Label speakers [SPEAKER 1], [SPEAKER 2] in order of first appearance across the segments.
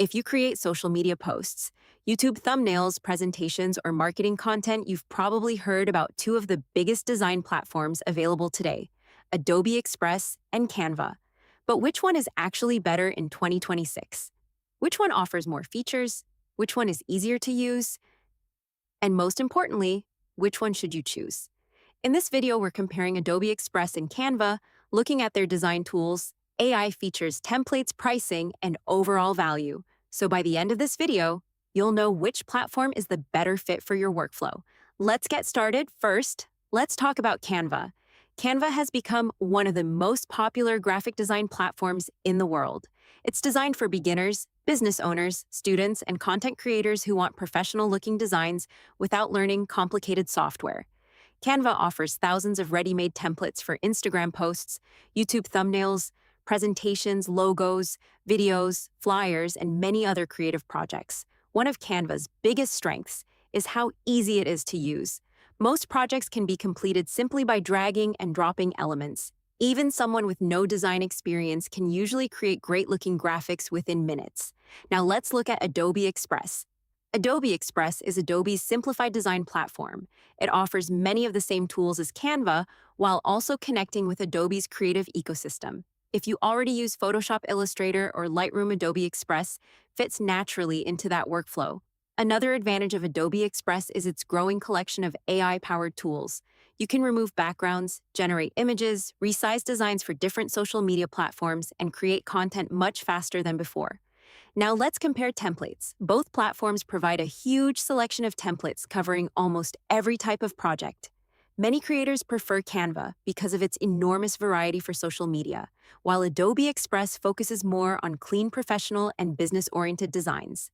[SPEAKER 1] If you create social media posts, YouTube thumbnails, presentations, or marketing content, you've probably heard about two of the biggest design platforms available today, Adobe Express and Canva. But which one is actually better in 2026? Which one offers more features? Which one is easier to use? And most importantly, which one should you choose? In this video, we're comparing Adobe Express and Canva, looking at their design tools, AI features, templates, pricing, and overall value. So by the end of this video, you'll know which platform is the better fit for your workflow. Let's get started. First, let's talk about Canva. Canva has become one of the most popular graphic design platforms in the world. It's designed for beginners, business owners, students, and content creators who want professional-looking designs without learning complicated software. Canva offers thousands of ready-made templates for Instagram posts, YouTube thumbnails, presentations, logos, videos, flyers, and many other creative projects. One of Canva's biggest strengths is how easy it is to use. Most projects can be completed simply by dragging and dropping elements. Even someone with no design experience can usually create great-looking graphics within minutes. Now let's look at Adobe Express. Adobe Express is Adobe's simplified design platform. It offers many of the same tools as Canva while also connecting with Adobe's creative ecosystem. If you already use Photoshop, Illustrator, or Lightroom, Adobe Express fits naturally into that workflow. Another advantage of Adobe Express is its growing collection of AI-powered tools. You can remove backgrounds, generate images, resize designs for different social media platforms, and create content much faster than before. Now let's compare templates. Both platforms provide a huge selection of templates covering almost every type of project. Many creators prefer Canva because of its enormous variety for social media, while Adobe Express focuses more on clean professional and business-oriented designs.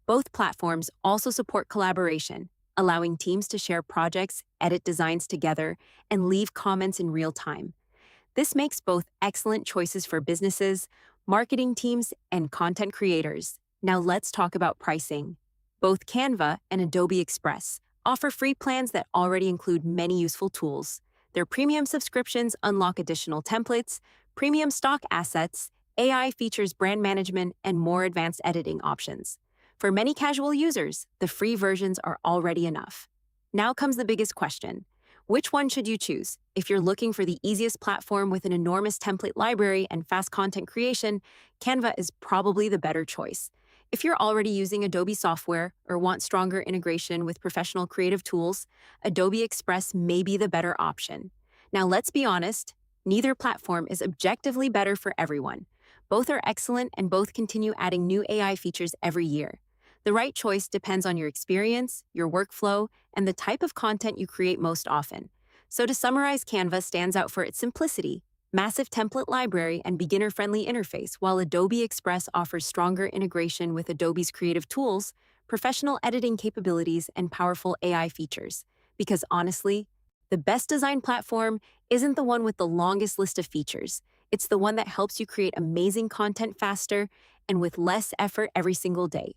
[SPEAKER 1] Both platforms also support collaboration, allowing teams to share projects, edit designs together, and leave comments in real time. This makes both excellent choices for businesses, marketing teams, and content creators. Now let's talk about pricing. Both Canva and Adobe Express offer free plans that already include many useful tools. Their premium subscriptions unlock additional templates, premium stock assets, AI features, brand management, and more advanced editing options. For many casual users, the free versions are already enough. Now comes the biggest question. Which one should you choose? If you're looking for the easiest platform with an enormous template library and fast content creation, Canva is probably the better choice. If you're already using Adobe software or want stronger integration with professional creative tools, Adobe Express may be the better option. Now let's be honest, neither platform is objectively better for everyone. Both are excellent and both continue adding new AI features every year. The right choice depends on your experience, your workflow, and the type of content you create most often. So to summarize, Canva stands out for its simplicity, massive template library, and beginner-friendly interface, while Adobe Express offers stronger integration with Adobe's creative tools, professional editing capabilities, and powerful AI features. Because honestly, the best design platform isn't the one with the longest list of features. It's the one that helps you create amazing content faster and with less effort every single day.